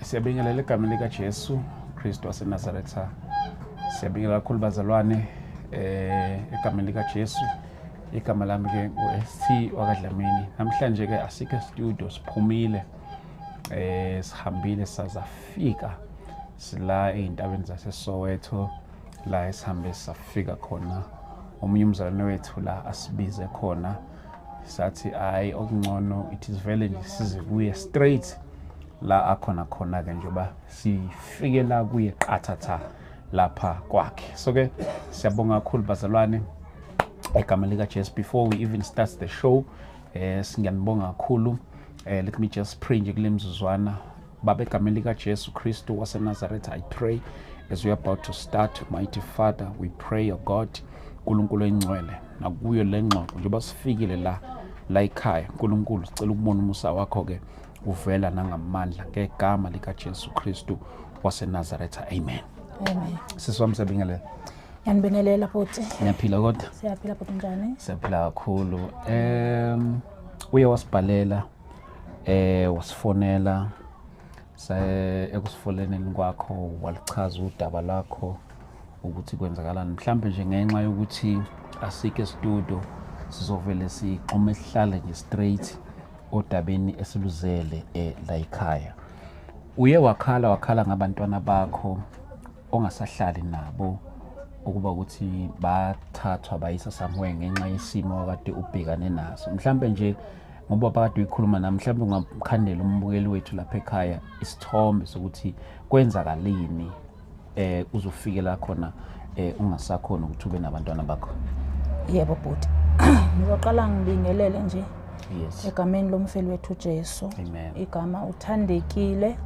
Siyabingelela egameni lika Jesu Kristu waseNazaretha. Siyabingelela kakhulu bazalwane egameni lika Jesu. Igama lami ke uST wakwaDlamini. Namhlanje ke asike studio siphumile. Sihambile sazafika sila eindaweni zaseSoweto la esihambe safika khona. Omunye umzalwane wethu la asibize khona. Sathi hayi okungcono it is vele nje size kuye straight la akhona khona ke njoba sifike la kuye qathatha lapha kwakhe. So ke siyabonga kakhulu bazalwane egama lika Jesu. Before we even start the show singanibonga kakhulu. Let me just pray nje kule mzuzwana. Baba egama lika Jesu Kristu waseNazaretha, I pray as we are about to start, mighty Father, we pray, oh God, uNkulunkulu engcwele nakuyo le ngxoxo njengoba sifikile la ekhaya. uNkulunkulu sicela ukubona umusa wakho ke uvela nangamandla ngegama lika Jesu Kristu waseNazaretha. Amen. Amen. Siswami sabingelela. Yanibingelela futhi. Niyaphila kodwa? Siyaphila futhi njani? Siyaphila kakhulu. Uye wasibhalela wasifonela ekusifoneleni kwakho walichaza udaba lakho ukuthi kwenzakalani. Mhlambe nje ngenxa yokuthi asike studio sizovele siqhome esihlale nje straight odabeni esiluzele la ekhaya. Uye wakhala ngabantwana bakho ongasahlali nabo ukuba ukuthi bathathwa bayisa somewhere ngenxa yesimo akade ubhekane naso. Mhlambe nje ngoba bakade uyikhuluma nami, mhlambe ungamkhandela umbukeli wethu lapha ekhaya isithombe sokuthi kwenzakalini uzofikela khona ungasakhona ukuthi ube nabantwana bakho. Yebo bhuti. Ngizoqala ngibingelele nje. Yes. Egameni lomfeli wethu Jesu. Amen. Igama uthandekile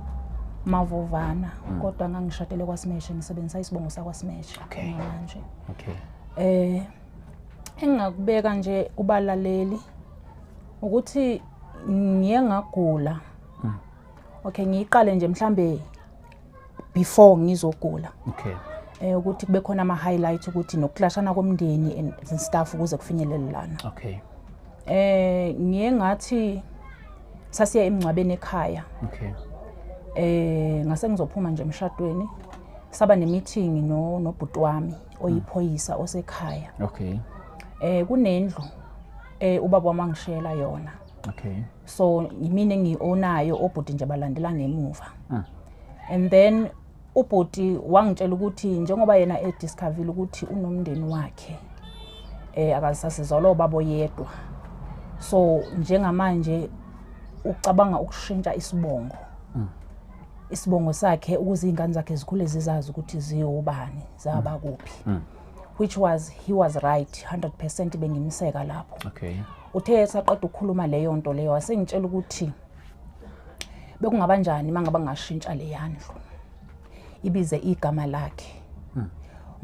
Mavovana kodwa ngangishadele kwaSimeshe, ngisebenzisa isibongo sakwaSimeshe manje. Okay. Engakubeka nje ubalaleli ukuthi ngiye ngagula. Okay, ngiqale nje mhlambe before ngizogula. Okay. Ukuthi kube khona ama highlight ukuthi nokuklashana komndeni and stuff ukuze kufinyelele lana. Okay. Ngiye ngathi sasiya emncwabeni ekhaya. Okay. Ngase ngizophuma nje emshadweni saba nemeeting nobhuti wami oyiphoyisa osekhaya. Okay. Kunendlu ubaba wamangishela yona. Okay. So yimina engionayo, obhuti nje balandela ngemuva. And then ubhuti wangitshela ukuthi njengoba yena ediscover ukuthi unomndeni wakhe akasasizolo babo yedwa, so njengamanje ucabanga ukushintsha isibongo. Isibongo sakhe ukuze ingane zakhe zikhule zizazi ukuthi ziyobani zaba kuphi. Which was he was right 100% bengimseka lapho. Okay. Uthe saqeda ukukhuluma leyo nto leyo wasengitshela ukuthi bekungaba kanjani mangaba ngashintsha le yandlu ibize igama lakhe.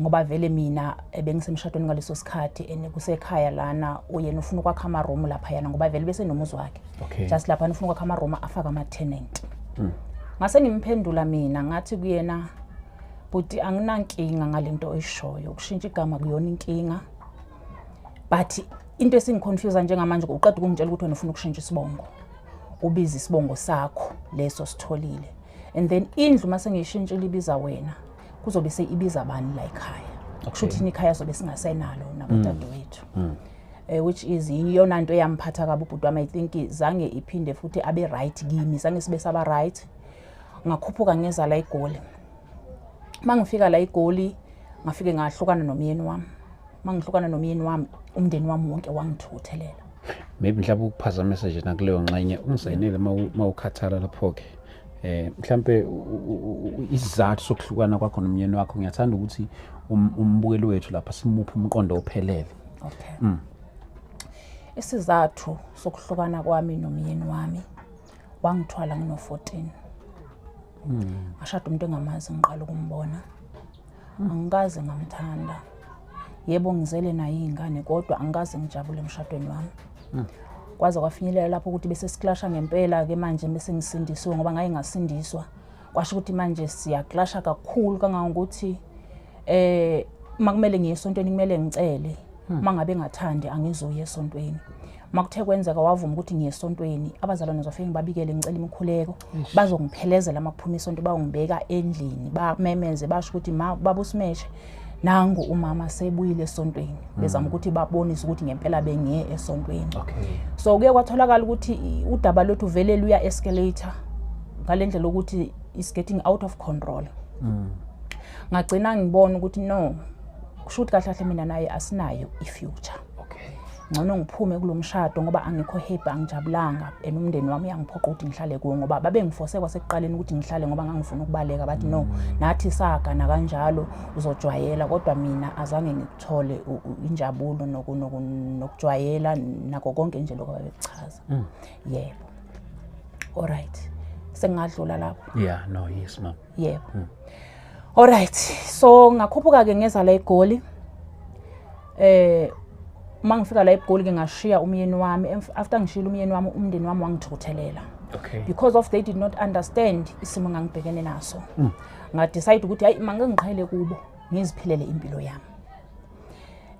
Ngoba vele mina bengisemshadweni ngaleso sikhathi kusekhaya lana uyena ufuna ukwakha ama room lapha yana ngoba vele bese nomuzi wakhe. Okay. Just lapha ufuna ukwakha ama room afaka ama tenant. Ngase ngimphendula mina ngathi kuyena buti anginankinga ngalento oyishoyo, ukushintsha igama kuyona inkinga, but into esingiconfuse njengamanje uqeda ukungitshela ukuthi wena ufuna ukushintsha isibongo, ubiza isibongo sakho leso sitholile, and then indlu mase ngiyishintshile ibiza wena kuzobe seyibiza abani la ekhaya. Kusho ukuthi ikhaya sobe singasenalo nabantwana wethu. Which is iyona nto eyamphatha kabi ubhuti wami. I think zange iphinde futhi abe right kimi, zange sibe saba right. Ngakhuphuka ngeza la eGoli. Mangifika la eGoli ngafike ngahlukana nomyeni wami. Mangihlukana nomyeni wami umndeni wami wonke wangithuthelela. Maybe mhlawumbe ukuphazamisa nje nakuleyo ngxenye ungisayinele mawukhathala lapho ke. Mhlambe isizathu sokuhlukana kwakho nomyeni wakho ngiyathanda ukuthi umbukeli wethu lapha simuphe umqondo ophelele. Okay. Isizathu sokuhlukana kwami nomyeni wami wangithwala ngino 14. Ngashada umuntu engamazi ngiqala ukumbona. Angikaze ngamthanda. Yebo ngizele naye izingane kodwa angikaze ngijabule emshadweni wami. Kwaze kwafinyelela lapho ukuthi bese siklasha ngempela ke manje bese ngisindiswe ngoba ngaye ngasindiswa. Kwasho ukuthi manje siyaklasha kakhulu kangangokuthi makumele ngiye esontweni kumele ngicele mangabe ngathandi angizuye esontweni. Makuthe kwenzeka wavuma ukuthi ngiye esontweni, abazalwane zofike ngibabikele ngicela imikhuleko, bazongiphelezela makuphuma isonto bangibeka endlini, bamemeze basho ukuthi baba uSimeshe nangu umama sebuyile esontweni. Bezama ukuthi babonise ukuthi ngempela bengiye esontweni. So kuye kwatholakala ukuthi udaba lwethu vele luya escalator ngalendlela ukuthi is getting out of control. Ngagcina ngibona ukuthi no, kushuthi kahle mina naye asinayo ifuture. Ngcono ngiphume kulomshado ngoba angikho happy, angijabulanga, umndeni wami uyangiphoqa ukuthi ngihlale kuwo ngoba babengifose kwasekuqaleni ukuthi ngihlale ngoba ngangifuna ukubaleka, bathi no, nathi sagana kanjalo uzojwayela, kodwa mina azange ngikuthole injabulo nokujwayela nako konke nje lokho babekuchaza. Yebo. Alright. Sengadlula lapho. Yeah, no, yes ma'am. Yebo. Alright. So ngakhuphuka ke ngeza la eGoli. Mangifika la eGoli ke ngashiya umyeni wami. After ngishila umyeni wami, umndeni wami wangithukuthelela. Because of they did not understand isimo ngangibhekene naso. Nga decide ukuthi hayi mangengiqhele kubo ngiziphilele impilo yami.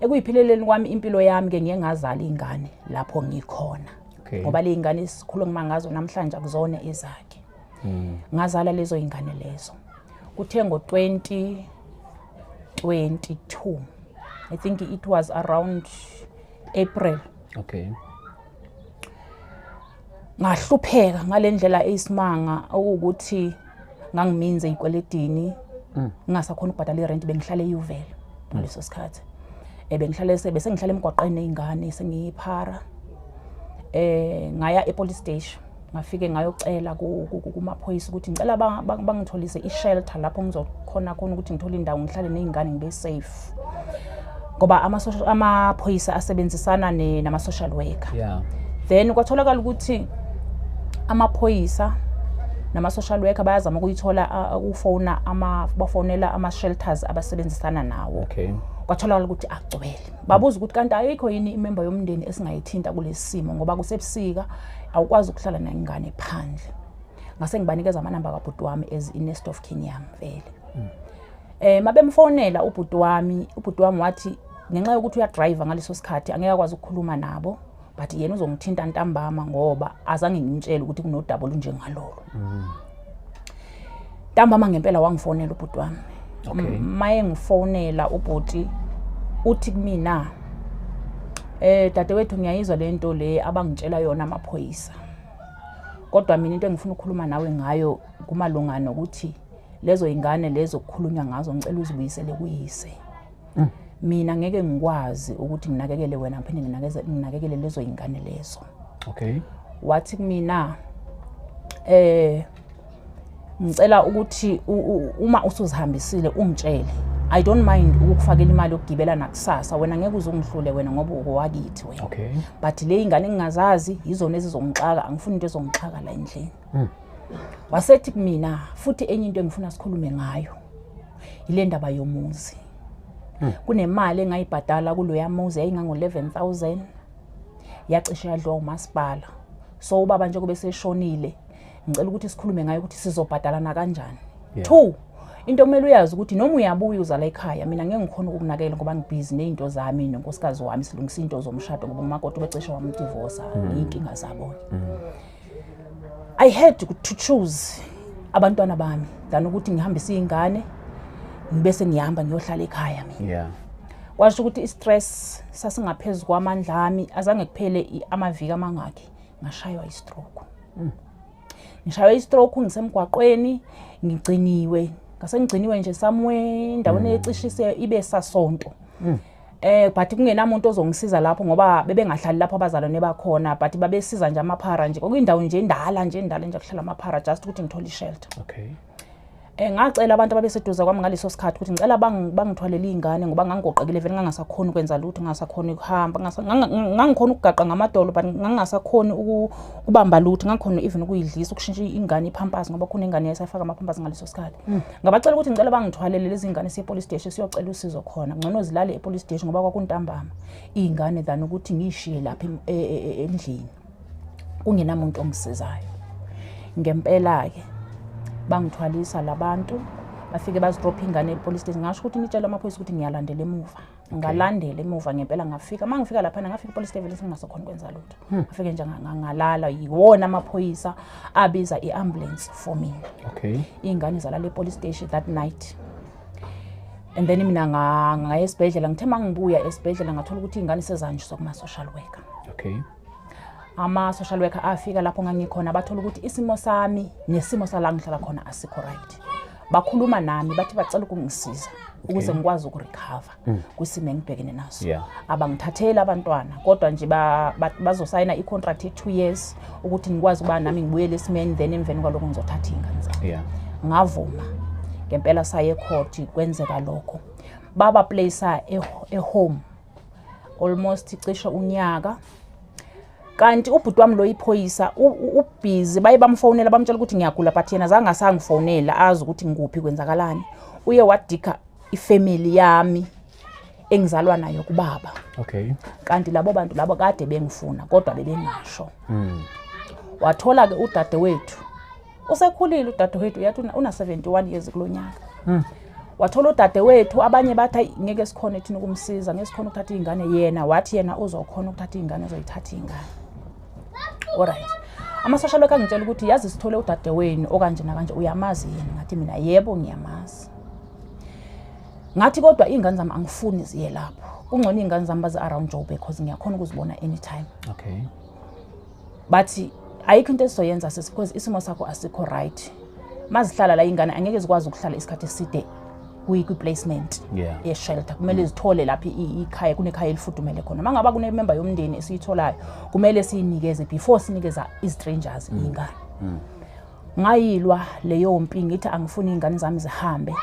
Ekuyiphileleni kwami impilo yami ke ngiye ngazala ingane lapho ngikhona. Ngoba le ingane isikhuluma ngazo namhlanje akuzona ezakhe. Ngazala lezo ingane lezo. Kuthe ngo 2022. I think it was around April. Ngahlupheka ngalendlela eyisimanga ukuthi ngangiminze ikweledini, ngingasakhona ukubhadala irent, bengihlala eUvele ngaleso sikhathi. Bengihlala sengihlala emgwaqeni nezingane sengiyiphara. Ngaya epolice station, ngafike ngayocela kumaphoyisa ukuthi ngicela bangitholise ishelter lapho ngizokhona ukuthi ngithole indawo ngihlale nezingane ngibe safe. Ngoba amaphoyisa asebenzisana nama social worker. Then kwatholakala ukuthi amaphoyisa nama social worker bayazama ukuyithola bafonela ama shelters abasebenzisana nawo. Kwatholakala ukuthi agcwele. Babuza ukuthi kanti ayikho yini imember yomndeni esingayithinta kulesimo ngoba kusebusika awukwazi ukuhlala nengane phandle. Ngase ngibanikeza amanamba kabhuti wami as in-nest of kin yami vele. Mabemfonela ubhuti wami wathi ngenxa yokuthi uyadrive ngaleso sikhathi angeke akwazi ukukhuluma nabo, but yena uzongithinta ntambama ngoba azange ngimtshele ukuthi kunodaba olunjengalolo. Ntambama ngempela wangifonela ubhuti wami. Maye ngifonela ubhuti uthi kumina dadewethu ngiyayizwa lento le abangitshela yona amaphoyisa, kodwa mina into engifuna ukukhuluma nawe ngayo kumalungana ukuthi lezo ingane lezo kukhulunywa ngazo ngicela uzibuyisele kuyise. Mina ngeke ngikwazi ukuthi nginakekele wena ngiphinde nginakekele lezo ingane lezo. Wathi kumina ngicela ukuthi uma usuzihambisile ungitshele. I don't mind ukufakela imali yokugibela nakusasa, wena ngeke uzongihlule wena ngoba ukwakithi wena. But le ingane engingazazi izona ezizongixaka, angifuni into ezongixaka la endlini. Wasethi kumina futhi enye into engifuna sikhulume ngayo ile ndaba yomuzi. Kunemali engayibhadala kuloya muzi yayingango 11,000 yacishe yadliwa umasipala. So ubaba nje kube seshonile ngicela ukuthi sikhulume ngayo ukuthi sizobhadalana kanjani. 2, into kumele uyazi ukuthi noma uyabuya uzala ekhaya mina ngeke ngikhona ukukunakela ngoba ngibhizi nezinto zami nonkosikazi wami silungisa into zomshado ngoba umakoti becishe wamdivorce inkinga zabo. I had to choose abantwana bami than ukuthi ngihambise ingane ngibese ngihamba ngiyohlala ekhaya mina. Washo ukuthi istress sasingaphezulu kwamandla ami, azange kuphele amaviki amangaki ngashaywa istroke. Ngishaywa istroke ngisemgwaqweni ngigciniwe. Ngase ngigciniwe nje somewhere endaweni ecishise ibe sasonto. But kungenamuntu ozongisiza lapho ngoba bebengahlali lapho abazalwane bakhona, but babesiza nje amaphara nje. Kwakuyindawo nje endala nje kuhlala amaphara just ukuthi ngithole ishelter. Ngacela abantu ababeseduza kwami ngaleso sikhathi ukuthi ngicela bangithwalele ingane ngoba ngangigoqekile vele ngangasakhona ukwenza lutho, ngangasakhona ukuhamba, ngangikhona ukugaqa ngamadolo but ngangasakhona ukubamba lutho, ngangikhona even ukuyidlisa, ukushintsha ingane ipampers ngoba khona ingane yasafaka amapampers ngaleso sikhathi. Ngabacela ukuthi ngicela bangithwalele lezi ingane siye police station siyocela usizo khona. Ngcono zilale epolice station ngoba kwakuntambama ingane than ukuthi ngishiye lapha endlini kungenamuntu ongisizayo. Ngempela ke bangithwalisa labantu bafike bazidrop ingane e-police station. Ngasho ukuthi ngitshela amaphoyisa ukuthi ngiyalandela emuva. Ngalandela emuva ngempela ngafika. Mangifika lapha ngafika e-police station sengasokhona kwenza lutho. Ngafike nje ngalala yiwona amaphoyisa abiza i-ambulance for me. Okay. Ingane zalala e-police station that night. And then mina ngaya esibhedlela ngithe mangibuya esibhedlela ngathola ukuthi ingane sezanjiswa kuma social worker. Okay. Ama social worker afika lapho ngangikhona bathola ukuthi isimo sami nesimo sala ngihlala khona asikho right. Bakhuluma nami bathi bacela ukungisiza ukuze ngikwazi ukurecover kwisimo engibhekene naso. Abangithathela abantwana kodwa nje bazosayina i-contract ye-2 years ukuthi ngikwazi ukuba nami ngibuyele esimeni then emveni kwalokho ngizothatha ingane zami. Ngavuma. Ngempela saye ecourt kwenzeka lokho. Baba placea e-home almost cishe unyaka. Kanti ubhuti wami lo iphoyisa ubhizi baye bamfonela bamtshela ukuthi ngiyagula but yena zange asangifonela azi ukuthi ngikuphi kwenzakalani. Uye wadika ifamily yami engizalwa nayo kubaba. Okay. Kanti labo bantu labo kade bengifuna kodwa bebengasho. Wathola ke udadewethu usekhulile udadewethu yathi una 71 years kulonyaka. Wathola udadewethu abanye bathi ngeke sikhona ethina ukumsiza ngesikhona ukuthatha ingane yena wathi yena uzokhona ukuthatha ingane uzoyithatha ingane. Alright. Ama social worker ngitshela ukuthi yazi sithole udadewenu okanje nakanje uyamazi yena ngathi mina yebo ngiyamazi. Ngathi kodwa ingane zami angifuni ziye lapho. Kungcono ingane zami baze around Joburg because ngiyakhona ukuzibona anytime. Okay. But ayikho into esizoyenza because isimo sakho asikho right. Mazihlala la ingane angeke zikwazi ukuhlala isikhathi eside kwi-placement ye-shelter. Kumele zithole lapha ikhaya kunekhaya elifudumele khona. Mangaba kunemember yomndeni esiyitholayo kumele siyinikeze before sinikeza i-strangers ingane. Ngayilwa leyo mpi ngithi angifuni ingane zami zihambe.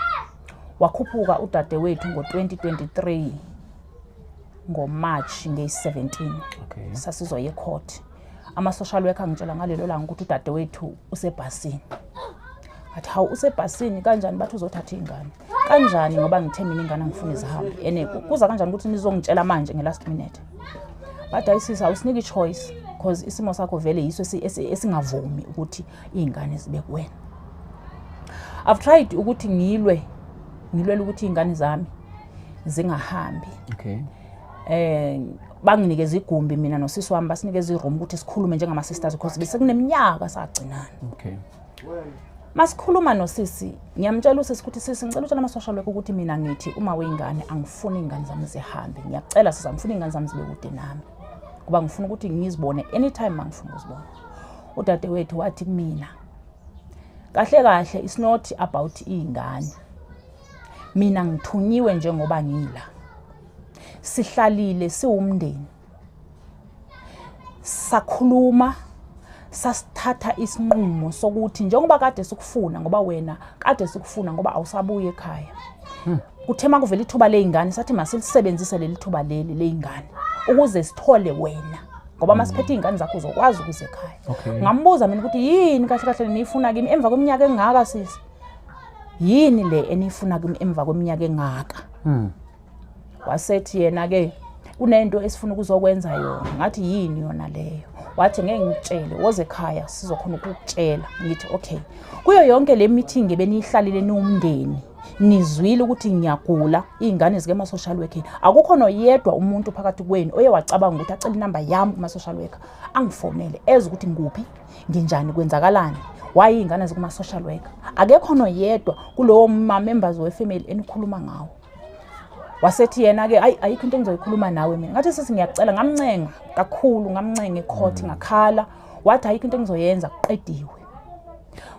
Wakhuphuka udadewethu ngo-2023 ngo-March nge-17. Okay. Sasizoye ecourt. Ama social worker ngitshela ngalelo langa ukuthi udadewethu usebhasini. Athi hawu usebhasini kanjani bathi uzothatha ingane. Kanjani ngoba ngithe mina ingane ngifuna izihambe. Ene kuza kanjani ukuthi nizongitshela manje ngelast minute. But ayisisa awusiniki i-choice because isimo sakho vele yiso esingavumi ukuthi ingane zibe kuwena. I've tried ukuthi ngilwele ukuthi ingane zami zingahambi. Okay. Banginikeza igumbi mina nosisi wami basinikeza iroom ukuthi sikhulume njengama sisters because bese kuneminyaka sagcinana. Okay. Masikhuluma nosisi ngiyamtshela usisi ukuthi sisi ngicela utshela ama social worker ukuthi mina ngithi uma wengane angifuni ingane zami zihambe. Ngiyacela sisi angifuni ingane zami zibe kude nami. Kuba ngifuna ukuthi ngizibone anytime mangifuna ukuzibona. Udadewethu wathi kumina kahle it's not about ingane. Mina ngithunyiwe njengoba ngila. Sihlalile siwumndeni. Sakhuluma sasithatha isinqumo sokuthi njengoba kade sikufuna ngoba wena kade sikufuna ngoba awusabuye ekhaya. Kuthema kuvela ithuba leingane sathi masilisebenzise leli thuba leli leingane ukuze sithole wena ngoba masiphethe ingane zakho uzokwazi ukuze ekhaya. Okay. Ngambuza mina ukuthi yini kahle nifuna kimi emva kweminyaka engaka sisi? Yini le enifuna kimi emva kweminyaka engaka? Wasethi yena ke kunento esifuna ukuzokwenza yona. Ngathi yini yona leyo? Wathi ngeke ngitshele woze ekhaya sizokhona ukukutshela. Ngithi okay. Kuyo yonke le meeting benihlalile niwumndeni. Nizwile ukuthi ngiyagula ingane zike ma social worker. Akukho noyedwa umuntu phakathi kwenu oye wacabanga ukuthi acela inamba yami kuma social worker angifonele eze ukuthi ngikuphi nginjani kwenzakalani. Why ingane zikuma social worker? Akekho noyedwa kulowo members wefamily enikhuluma ngawo. Wasethi yena ke ayikho into engizoyikhuluma nawe mina. Ngathi sisi ngiyacela ngamncenga kakhulu ngamncenga ecourt ngakhala. Wathi ayikho into engizoyenza kuqediwe.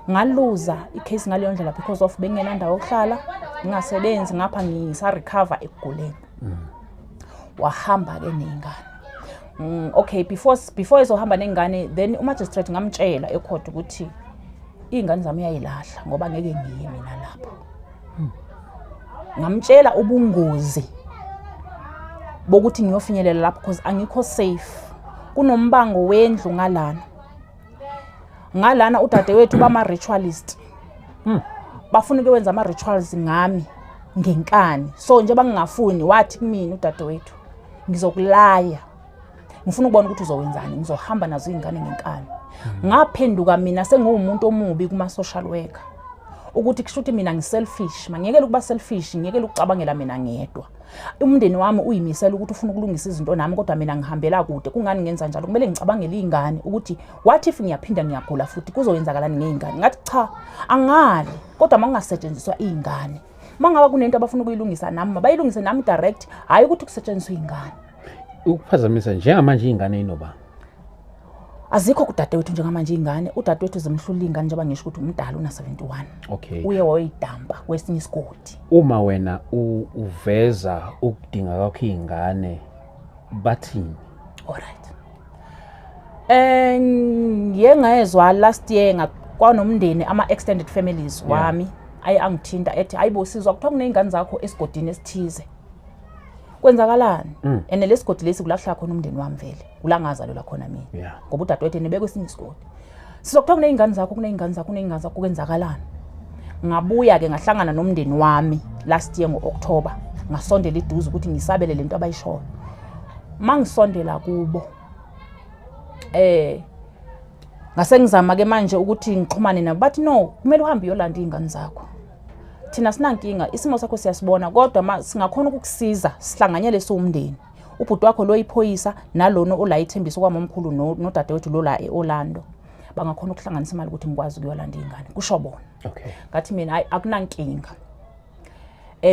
Ngaluza icase ngaleyo ndlela because of bengena ndawo yokuhlala ngingasebenzi ngapha ngisa recover ekuguleni. Wahamba ke nengane. Okay before ezohamba nengane then umagistrate ngamtshela ecourt ukuthi ingane zami uyayilahla ngoba ngeke ngiye mina lapho. Ngamtshela ubungozi bokuthi ngiyofinyelela lapho because angikho safe. Kunombango wendlu ngalana udadewethu bama ritualist. Bafuna ukwenza ama rituals ngami ngenkani. So nje bangingafuni wathi kumina udadewethu ngizokulaya. Ngifuna ukubona ukuthi uzowenzani ngizohamba nazo ingane ngenkani. Ngaphenduka mina sengumuntu omubi kuma social worker. ukuthi kusho ukuthi mina ngiselfish, mangiyekela ukuba selfish, ngiyekela ukucabangela mina ngedwa. Umndeni wami uyimisela ukuthi ufuna ukulungisa izinto nami kodwa mina ngihambela kude. Kungani ngenza njalo? Kumele ngicabangele izingane ukuthi what if ngiyaphinda ngiyagula futhi kuzoyenzakalani ngeingane? Ngathi cha, angali. Kodwa mangasetshenziswa izingane. Mangaba kunento abafuna ukuyilungisa nami, bayilungise nami direct, hayi ukuthi kusetshenziswe izingane. Ukuphazamisa njengamanje izingane inoba. Azikho kudadewethu njengamanje izingane. Udadewethu zimhlula izingane njengoba ngisho ukuthi umdala una 71. Okay. Uye wayidamba kwesinye isigodi. Uma wena uveza ukudinga kwakho izingane bathini? Alright. Ngiyengezwa last year kwanomndeni ama extended families wami angithinta ethi ayibo sizwa kuthiwa kunezingane zakho esigodini esithize. Kwenzakalani? Ene lesigodi lesi kulahla khona umndeni wami vele. Ulangazalelwa khona mina. Ngoba udadewethu nebekwe esinye isigodi. Sizokuthiwa kunezingane zakho, kunezingane zakho, kunezingane zakho kwenzakalani? Ngabuya ke ngahlangana nomndeni wami last year ngo-October. Ngasondela iduze ukuthi ngisabele lento abayishoyo. Mangisondela kubo ngase ngizama ke manje ukuthi ngixhumane nabo bathi no, kumele uhambe uyolanda izingane zakho. Thina sinankinga, isimo sakho siyasibona kodwa singakhona ukukusiza sihlanganyele somndeni. Ubhuti wakho lo iphoyisa nalona ola ithembiso kwamomkhulu nodadewethu lo la eOrlando. Bangakhona ukuhlanganisa imali ukuthi ngikwazi ukuyolanda izingane. Kusho bona. Okay. Ngathi mina hayi akunankinga.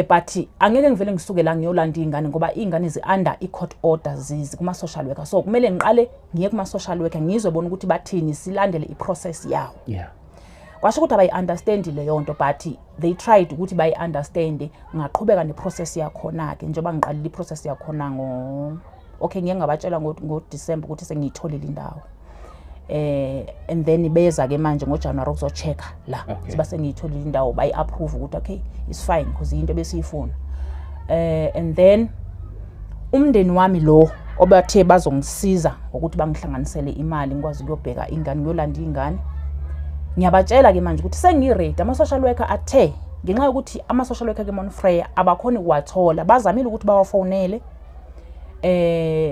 But angeke ngivele ngisuke la ngiyolanda izingane ngoba izingane zi-under i-court order zizi kuma social worker. So kumele ngiqale ngiye kuma social worker ngizwe bona ukuthi bathini silandele i-process yawo. Kwasho ukuthi abayi-understand leyo nto but they tried ukuthi bayi-understand ngaqhubeka ne-process yakhona ke njengoba ngiqalile i-process yakhona okay ngeke ngabatshela ngo-December ukuthi sengiyitholile indawo. And then beza ke manje ngoJanuary ukuzochecka la siba sengiyitholile indawo bayi-approve ukuthi okay it's fine because into besiyifuna. And then umndeni wami lo obathe bazongisiza ukuthi bangihlanganisele imali ngikwazi ukuyobheka ingane ngiyolanda ingane. Ngiyabatshela ke manje ukuthi sengiready ama social worker athe ngenxa yokuthi ama social worker ke Monfrey abakhona ukuwathola bazamile ukuthi bawafonele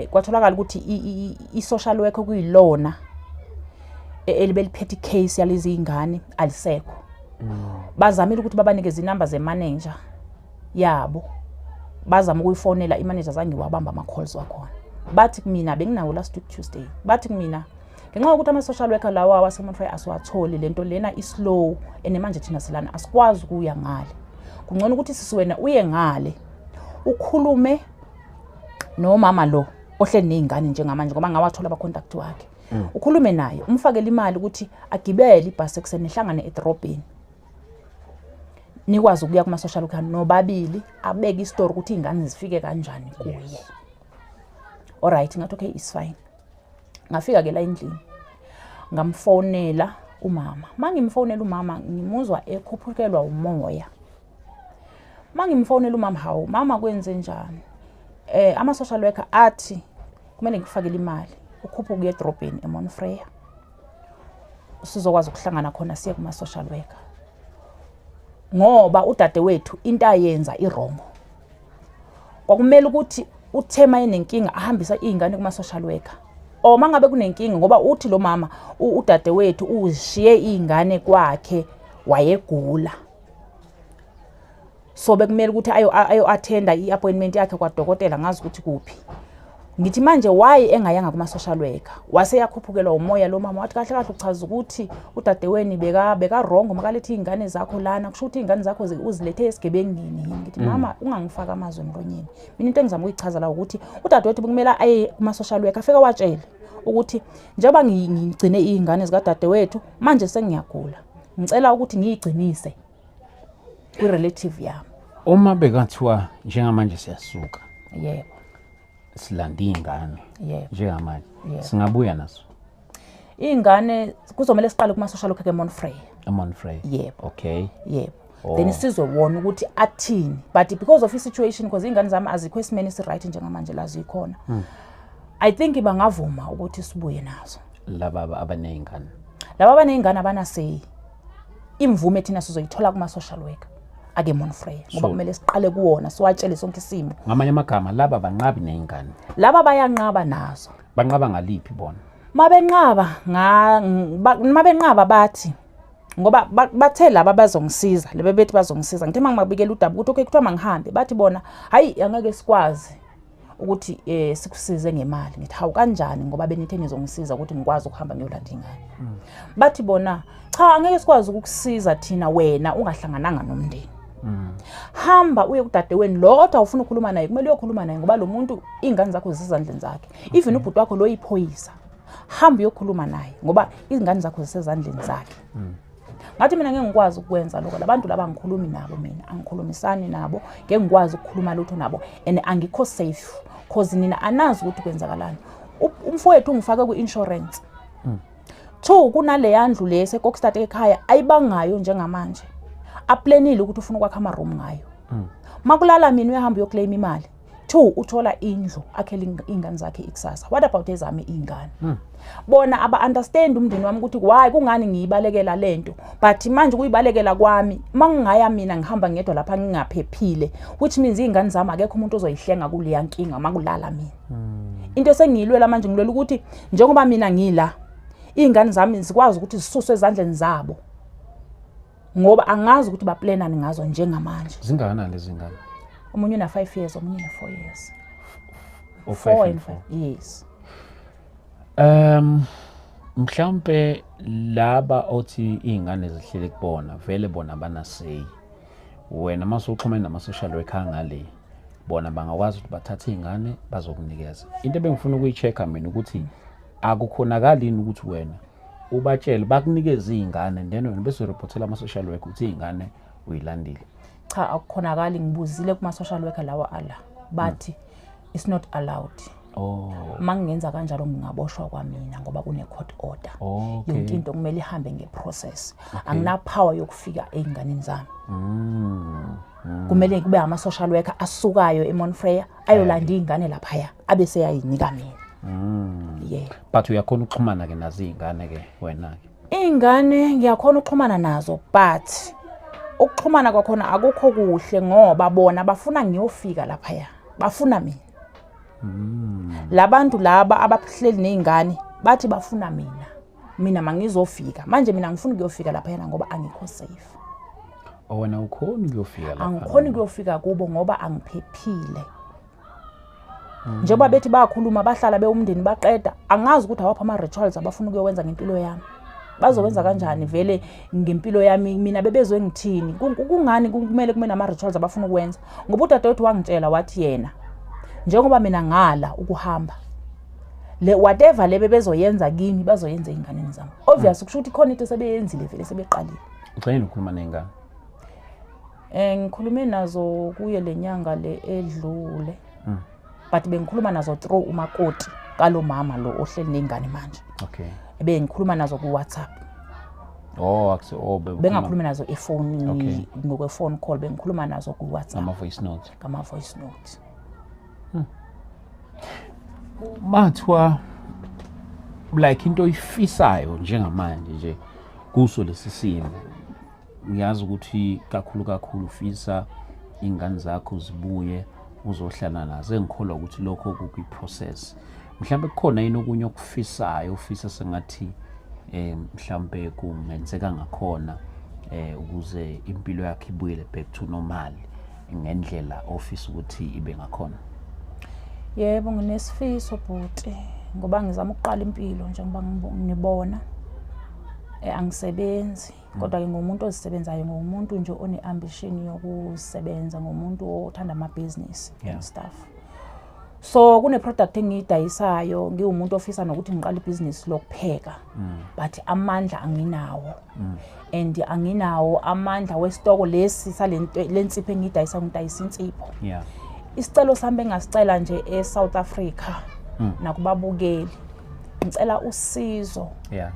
kwatholakala ukuthi i social worker kuyilona elibeliphethe case yalezi ingane alisekho. Bazamile ukuthi babanikeze inamba ze-manager yabo. Bazama ukuyifonela i-manager zange wabamba ama-calls wakhona. Bathi kumina benginawo last week Tuesday. Bathi kumina ngenxa yokuthi ama-social worker lawa waseMonfrey asiwatholi lento lena islow ene manje thina silana asikwazi ukuya ngale. Kungcono ukuthi sisiwena uye ngale ukhulume nomama lo ohleli nezingane njengamanje ngoba ngawathola aba-contact wakhe. Ukhulume naye umfakele imali ukuthi agibele ibhasi ekseni ehlangane edrobheni. Nikwazi ukuya kuma social worker nobabili abeke istory ukuthi izingane zifike kanjani kuye. Alright ngathi okay is fine. Ngafika ke la endlini ngamfonela umama. Mangimfonela umama ngimuzwa ekhuphukelwa umoya. Mangimfonela umama hawo mama kwenze njani? Ama social worker athi kumele ngifakele imali ukhupha ukuya edrobheni eMonfrey. Sizokwazi ukuhlangana khona siye kuma social worker. Ngoba udadewethu into ayenza irongo. Kwakumele ukuthi uthema yenenkinga ahambisa izingane kuma social worker. O mangabe kunenkinga ngoba uthi lo mama udadewethu uzishiye izingane kwakhe wayegula. So bekumele ukuthi ayo attenda i-appointment yakhe kwaDokotela ngazi ukuthi kuphi. Ngithi manje why engayanga kuma social worker? Wase yakhuphukelwa umoya lo mama wathi kahle kahle uchaza ukuthi udadewenu beka wrong makalethe izingane zakho lana kusho ukuthi izingane zakho uzilethe esigebengini. Ngithi mama ungangifaka amazwi emlonyeni. Mina into engizama ukuyichaza la ukuthi udadewethu bekumele aye kuma social worker afika watshela ukuthi njengoba ngigcine izingane zikadadewethu manje sengiyagula. Ngicela ukuthi ngiyigcinise kwi-relative yami. Uma bekathiwa njengamanje siyasuka. Yebo. Silanda izingane. Yebo. Njengamanje. Singabuya naso. Izingane kuzomela siqale kuma social worker eMonfrey. eMonfrey. Yebo. Okay. Yebo. Then sizobona ukuthi athini. But because of the situation because izingane zami azikho esimeni si-right njengamanje la zikhona. I think bangavuma ukuthi sibuye nazo. Laba abanezingane. Laba abanezingane abanasey. Imvume thina sizoyithola kuma social worker ake Monfrey ngoba kumele siqale kuwona siwatshele sonke isimo. Ngamanye amagama laba banqabi nezingane. Laba bayanqaba nazo. Banqaba ngaliphi bona? Mabenqaba bathi ngoba bathe laba bazongisiza lebe bethi bazongisiza ngithe mangibabikela udaba ukuthi okay kuthiwa mangihambe bathi bona hayi angeke sikwazi ukuthi sikusize ngemali ngithi hawu kanjani ngoba benithe nizongisiza ukuthi ngikwazi ukuhamba ngiyolanda ingane bathi bona cha angeke sikwazi ukukusiza thina wena ungahlangananga nomndeni hamba uye kudadewenu lo othi awufuna ukukhuluma naye kumele uyokhuluma naye ngoba lo muntu ingane zakho zisezandleni zakhe even ubhuti wakho lo yiphoyisa hamba uyokhuluma naye ngoba izingane zakho zisezandleni zakhe ngathi mina ngeke ngikwazi ukwenza lokho labantu laba ngikhulumi nabo mina angikhulumisani nabo ngeke ngikwazi ukukhuluma lutho nabo and angikho safe cause nina anazi ukuthi kwenzakalani umfowethu ungifake ku-insurance 2 kunale yandlu lese Kokstad ekhaya ayibangayo njengamanje aplanile ukuthi ufuna ukwakha ama room ngayo makulala mina uyahamba uyoclaim imali 2 uthola indlu akhele ingane zakhe ikusasa what about ezami ingane bona aba understand umndeni wami ukuthi why kungani ngiyibalekela lento but manje kuyibalekela kwami mangingaya mina ngihamba ngedwa lapha ngingaphephile which means ingane zami akekho umuntu ozoyihlenga kule yankinga makulala mina into esengiyilwela manje ngilwela ukuthi njengoba mina ngila ingane zami zikwazi ukuthi zisuswe ezandleni zabo ngoba angazi ukuthi baplanani ngazo njengamanje zingakanani lezi ngane omunye una 5 years omunye una 4 years o 5 and 4 yes mhlambe laba othi izingane zihlele kubona vele bona banasay wena masuxhumene nama social worker ngale bona bangakwazi ukuthi bathathe izingane bazokunikeza into ebengifuna ukuyichecka mina ukuthi akukhonakala yini ukuthi wena ubatshele bakunikeza izingane then wena bese reportela ama social worker ukuthi izingane uyilandile cha akukhonakala ngibuzile kuma social worker lawa ala bathi it's not allowed mangingenza kanjalo ngingaboshwa kwamina ngoba kune court order yonke into kumele ihambe ngeprocess angina power yokufika einganeni zami kumele kube ama social worker asukayo eMonfrere ayolanda izingane lapha abese yayinika mina yeah but uyakhona ukuxhumana ke nazo izingane ke wena ke izingane ngiyakhona ukuxhumana nazo but ukuxhumana kwakhona akukho kuhle ngoba bona bafuna ngiyofika lapha bafuna mina labantu laba abahleli nezingane bathi bafuna mina mangizofika manje mina ngifuna ukuyofika lapha ngoba angikho safe wena ukhona ukuyofika lapha angikhona ukuyofika kubo ngoba angiphephile njengoba bethi bayakhuluma bahlala beumndeni baqeda angazi ukuthi awapha ama rituals abafuna ukuyenza ngempilo yami bazowenza kanjani vele ngempilo yami mina bebezwe ngithini kungani kumele nama rituals abafuna ukwenza ngoba udadewethu wangitshela wathi yena njengoba mina ngala ukuhamba le whatever lebe bezoyenza kimi bazoyenza inganeni zami obvious kusho ukuthi khona into sebeyenzile vele sebeqalile uxayini ukukhuluma nengane ngikhulume nazo kuye lenyanga le edlule but bengikhuluma nazo through umakoti kalo mama lo ohleli nengane manje okay bengikhuluma nazo ku WhatsApp bengakhuluma nazo ephone ngokwe phone call bengikhuluma nazo ku WhatsApp kama voice note mathwa like into ifisayo njengamanje nje kuso lesisimo ngiyazi ukuthi kakhulu ufisa ingane zakho zibuye uzohlala nazo engikholwa ukuthi lokho kuyiprocess mhlambe kukhona yini okunye okufisayo ufisa sengathi mhlambe kungenzeka ngakhona ukuze impilo yakhe ibuyele back to normal ngendlela ofisa ukuthi ibe ngakhona yebo nginesifiso bhuti ngoba ngizama ukuqala impilo njengoba ngibona angisebenzi kodwa ke ngomuntu ozisebenzayo ngomuntu nje one-ambition yokusebenza ngomuntu othanda ama-business and stuff so kune product engiyidayisayo ngiwumuntu ofisa nokuthi ngiqale ibusiness lokupheka but amandla anginawo and anginawo amandla wesitoko lesi salento lensipho engidayisa ngidayisa insipho isicelo sami engasicela nje eSouth Africa nakubabukeli ngicela usizo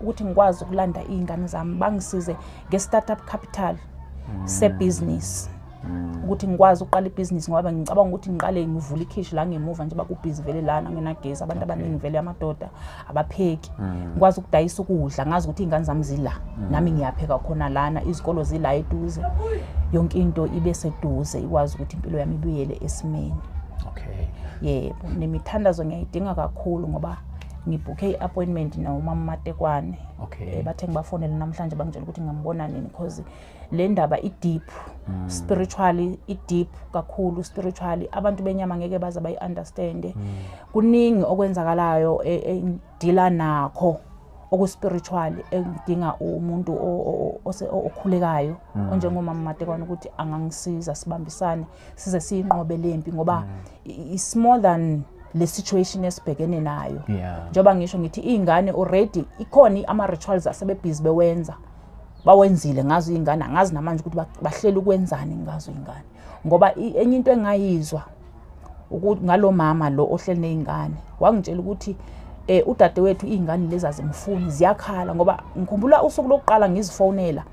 ukuthi ngikwazi ukulanda izingane zami bangisize nge-startup capital se-business ukuthi ngikwazi uqala ibusiness ngoba ngicabanga ukuthi ngiqale ngivula ikhishi la ngemuva nje bakubhizi vele lana ngenagesi abantu abaningi vele amadoda abapheki ngikwazi ukudayisa ukudla ngazi ukuthi izingane zami zila nami ngiyapheka khona lana izikolo zila eduze yonke into ibe seduze ikwazi ukuthi impilo yami ibuyele esimeni okay yebo nemithandazo ngiyayidinga kakhulu ngoba ngibhukhe i-appointment nomama Matekwane. Okay. Bathe ngibafonele namhlanje bangitshela ukuthi ngambona nini because le ndaba i-deep spiritually i-deep kakhulu spiritually abantu benyama ngeke baze bayi-understand. Kuningi okwenzakalayo edila nakho oku-spiritual engidinga umuntu okhulekayo onjengomama Matekwane ukuthi angangisiza sibambisane size siyinqobe lempi ngoba it's more than le situation esibhekene nayo. Njoba ngisho ngithi izingane already ikhona ama-rituals asebebhizi bewenza bawenzile ngazo izingane angazi namanje ukuthi bahleli ukwenzani ngazo izingane ngoba enye into engayizwa ukuthi ngalomama lo ohleli nezingane wangitshela ukuthi udadewethu izingane lezi azimfuni ziyakhala ngoba ngikhumbula usuku lokuqala ngizifonela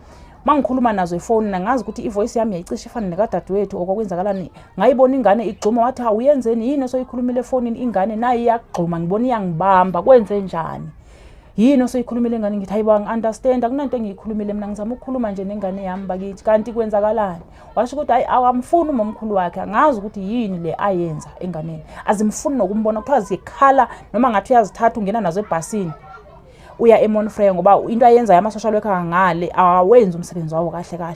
mangikhuluma nazo efonini ngazi ukuthi ivoice yami yayicisha ifana nekadadewethu okwenzakalani ngayibona ingane igxuma wathi awuyenzeni yini osoyikhulumile efonini ingane nayi iyagxuma ngibona iyangibamba kwenze njani yini osoyikhulumile ingane ngithi hayiba ngi-understand akunanto engiyikhulumile mina ngizama ukukhuluma nje nengane yami bakithi kanti kwenzakalani washo ukuthi hayi awamfuni umamkhulu wakhe angazi ukuthi yini le ayenza enganeni azimfuni nokumbona kuthiwa zikhala noma ngathi uyazithatha ungena nazo ebhasini uya eMonfrey ngoba into ayenza yama-social worker ngale awenza umsebenzi wawo kahle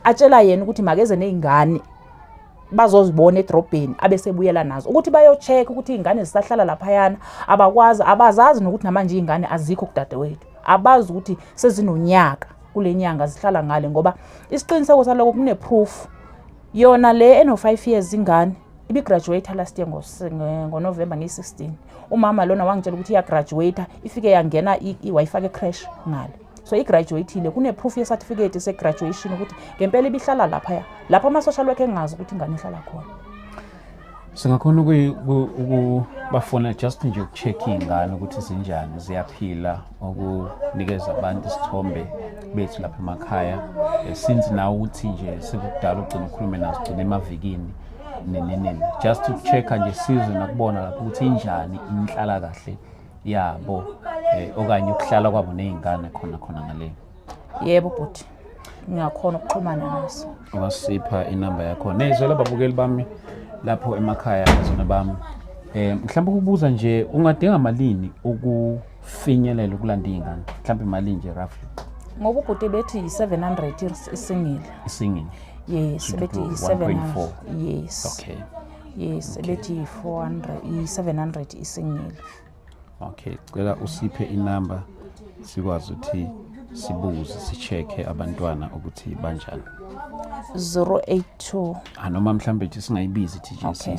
atshela yena ukuthi makeze nezingane bazozibona edrobheni abesebuyela nazo ukuthi bayo-check ukuthi izingane zisahlala laphayana abakwazi abazazi nokuthi namanje izingane azikho kudadewethu abazi ukuthi sezinonyaka kule nyanga zihlala ngale ngoba isiqiniseko saloko kune-proof yona le eno-5 years ingane ibi-graduate last year ngoNovember nge-16 umama lona wangitshela ukuthi iya-graduate ifike yangena iwayifake crash ngale so i-graduateile kune-proof ye-certificate se-graduation ukuthi ngempela ibihlala lapha ama-social worker engazi ukuthi ingane ihlala khona. Singakhona ukubafona just nje ukucheck izingane ukuthi zinjani ziyaphila okunikeza abantu isithombe bethu lapha emakhaya since nawe uthi nje sekudala ugcina ukhulume nazo ugcina emavikini just to check nje sizwe nakubona lapho ukuthi injani inhlala kahle yabo okanye ukuhlala kwabo nezingane khona ngale. Yebo bhuti ngiyakhona ukuxhumana naso. Ungasipha inamba yakho nezwe lababukeli bami lapho emakhaya zona bami mhlawumbe ukubuza nje ungadinga malini ukufinyelela ukulanda izingane mhlawumbe imali nje roughly ngoba ubhuti bethi 700 isingile yes bethi 700 yes okay yes bethi 700 isingile. Okay, cela usiphe inamba sikwazi ukuthi sibuze sicheke abantwana ukuthi banjani. 082 noma mhlambe nje singayibizi nje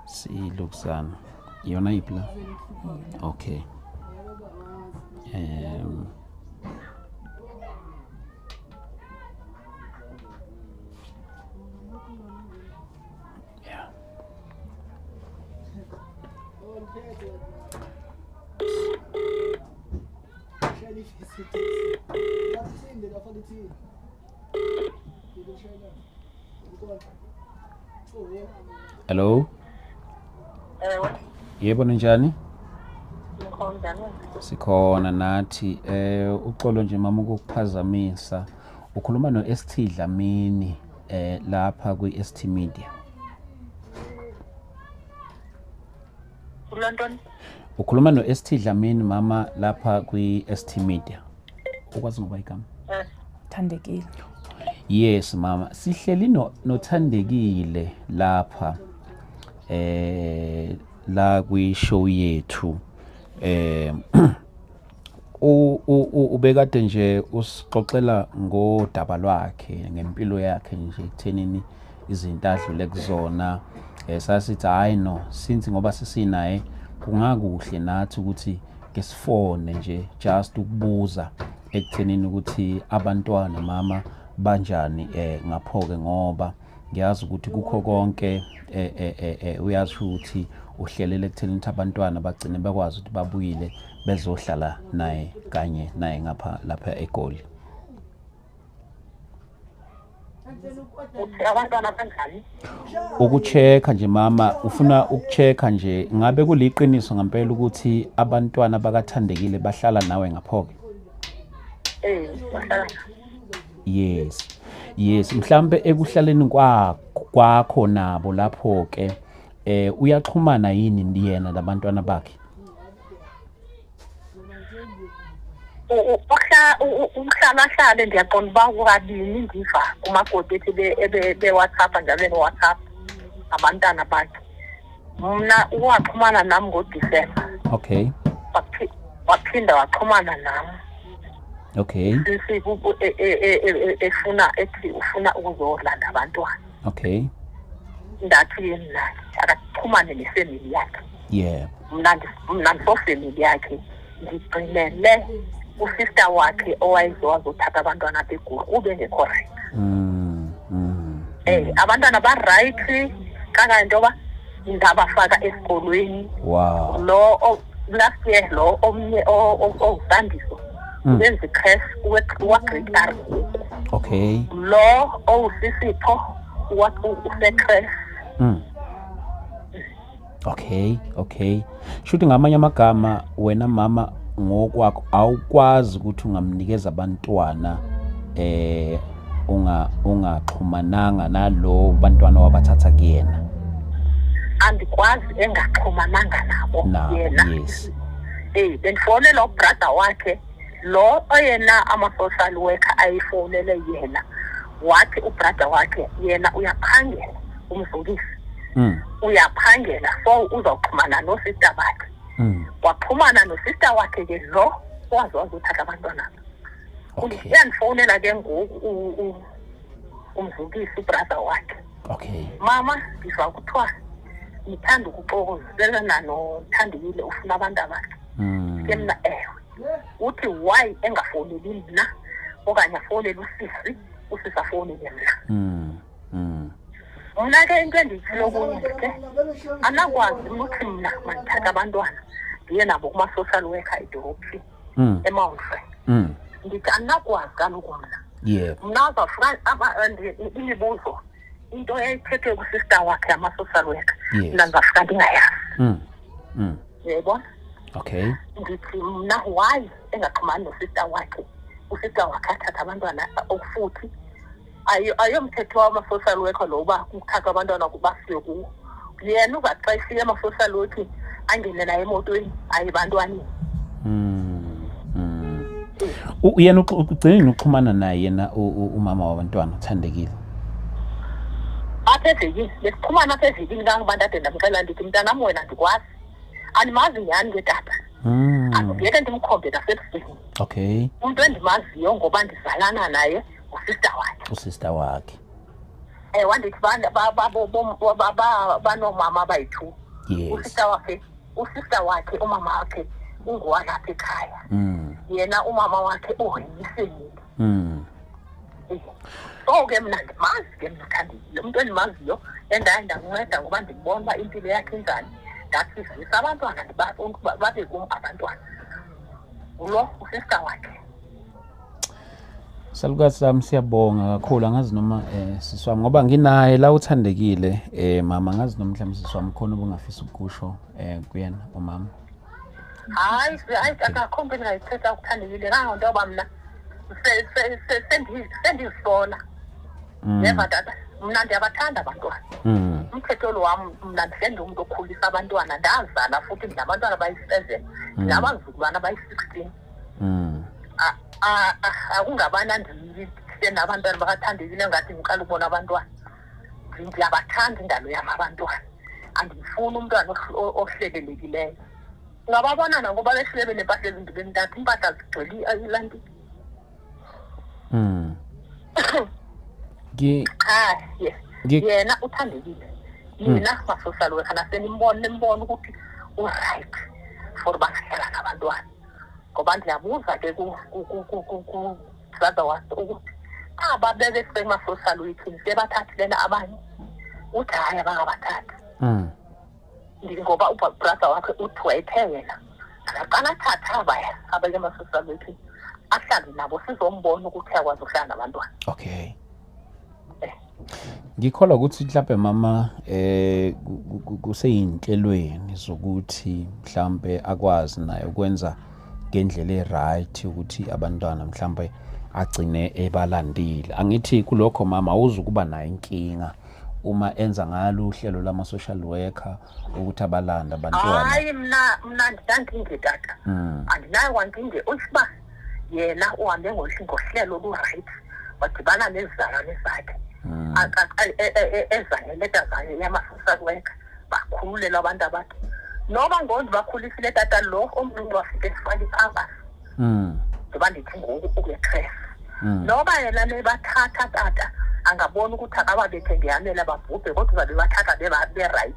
si lokusana yona ipla. Okay. Hello. Yebo njani? Sikhona nathi uxolo nje mama ukukuphazamisa ukhuluma no-ST Dlamini lapha kwi-ST Media. London. Ukhuluma no-ST Dlamini mama lapha kwi-ST Media. Ukwazi ngoba igama? Thandekile. Yes mama, sihleli noThandekile lapha la kwi-show yethu. Ubekade nje usixoxela ngodaba lwakhe ngempilo yakhe nje ekuthenini izinto adlule kuzona sasithi hayi no since ngoba sisinaye kungakuhle nathi ukuthi ngesifone nje just ukubuza ekuthenini ukuthi abantwana mama banjani ngaphoke ngoba ngiyazi ukuthi kukho konke uyazi ukuthi uhlelele ekuthenini ukuthi abantwana bagcine bakwazi ukuthi babuyile bezohlala naye kanye naye ngapha lapha eGoli. Abantwana banjani? Ukucheka nje mama ufuna ukucheka nje ngabe kuliqiniso ngempela ukuthi abantwana bakaThandekile bahlala nawe ngaphoke? Bahlala. Yes mhlambe ekuhlaleni kwakho nabo lapho ke uyaxhumana yini ndiyena labantwana bakhe? umhlalahlale ndiyaqonda uba kabini ndiva kumagodi ethi be-WhatsApp njalo ne-WhatsApp abantwana bakhe. Mna uwaxhumana nam ngoDisemba. Okay. Waphinda waxhumana nam. Okay. Sisi ethi ufuna ukuzolanda abantwana. Okay. Ndathi mna akaxhumane nefamily yakhe. Yeah. Mna ndisofamily yakhe ndigcinele usister wakhe owayezothatha abantwana beGoli ube ngekho right. Abantwana ba-right kanganto yoba ndabafaka esikolweni. Wow. Lo last year lo omnye owusandiso wenza i-crash uwa-grade R. Okay. Lo owusisipho use-crash. Okay. Shuthi ngamanye amagama wena mama ngokwakho awukwazi ukuthi ungamnikeza abantwana ungaxhumananga nalo bantwana wabathatha kuyena. Andikwazi engaxhumananga nabo yena. Yes. Bendifone lo brother wakhe lo oyena ama-social worker ayifonele yena wathi ubrother wakhe yena uyaphangela umzukisi. Uyaphangela so uzawuxhumana no-sister bakhe. Waxhumana no-sister wakhe ke lo wazothatha abantwana. Uyandifonela ke ngoku umzukisi ubrother wakhe. Okay. Mama ngizwa kuthiwa ngithanda ukuxokozela noThandekile ufuna abantu abakhe. Ke mna uthi why engafoneli mna okanye afonele usisi afonele mna. Mna ke into endiyitshilo kuyo ke anakwazi ukuthi mna mandithatha abantwana ndiye nabo kuma-social worker edolophini eMount Frere. Ndithi anakwazi kaloku mna. Yeah. Mna azafuna imibuzo into eyayiphethwe kusister wakhe ama-social worker mna ndizafika ndingayazi. Yayibona? Okay. Ndithi mna why engaxhumani no-sister wakhe usister wakhe athatha abantwana okufuthi ayomthetho wama-social worker lo uba kuthathwa abantwana basiwe kuwo. Yena uzaxeshiya ama-social worker angene naye emotweni ayibantwaneni. Yena ugcinile ukuxhumana naye yena umama wabantwana uThandekile. Apha evekini besixhumana apha evekini kangabantu ade ndamxelela ndithi mntanam wena ndikwazi animazi nyhani ke tata. Andiyeke ndimkhombe nasebusweni. Okay. Umuntu endimaziyo ngoba ndizalana naye usister wakhe. Wandithi banomama abayi-2. Yes. Usister wakhe umama wakhe ungowalapha ekhaya. Yena umama wakhe uhoyisile. So ke mna ndimazi ke mna Thandekile umuntu endimaziyo endaye ndakunceda ngoba ndibona uba impilo yakhe injani. Ndathizisa abantwana babe kum abantwana. Ulo usister wakhe. Salukazi sami siyabonga kakhulu angazi noma siswami ngoba nginaye la uThandekile mama angazi noma mhlawumbe siswami khona ubungafisa ukusho kuyena umama. Hayi akakho into engayithetha uThandekile kanganto yoba mna sendizisola. Neva tata mna ndiyabathanda abantwana. Umthetho lo wam mna ndihlenda umuntu okhulisa abantwana ndazala futhi ndinabantwana bayi-7 nabazukulwana bayi-16. Akungabana ndihle nabantwana bakaThandekile ngathi ngiqala ukubona abantwana. Ndiyabathanda indalo yam abantwana. Andifuni umntwana ohlelelekileyo. Ngababona nangoba behlele benempahla ezindibeni ntathu impahla zigcwele ilanti. Yena uThandekile yena ma-social worker nasenimbona ukuthi u-right for bangahlala nabantwana. Ngoba ndiyabuza ke ku-brother wakhe ukuthi aba bebesema-social worker sebathathilena abanye. Uthi hayi abangabathathi. Ngoba ubrother wakhe uthi wayethe yena akaqala athathe abaya abakema-social worker ahlale nabo sizombona ukuthi uyakwazi ukuhlala nabantwana. Okay. Ngikholwa ukuthi mhlawumbe mama kuseyinhlelweni zokuthi mhlawumbe akwazi naye ukwenza ngendlela e-right ukuthi abantwana mhlawumbe agcine ebalandile. Angithi kulokho mama awuzukuba nayo inkinga uma enza ngalo uhlelo lama-social worker ukuthi abalanda abantwana. Hayi mna ndinankinge tata. Andinayo kwankinge usiba yena uhambe ngohlelo olu-right wadibana nezizalwane zakhe ezaneleta zayo yama-social worker bakhululela abantu abathi noba ngondi bakhulisile tata lo omncinci wafike efaka ipampers ndiba ndithi ngoku ukwe-cref noba yena nebathatha tata angabona ukuthi akababethe ngeyanela babhubhe kodwa uzabe bathatha be-right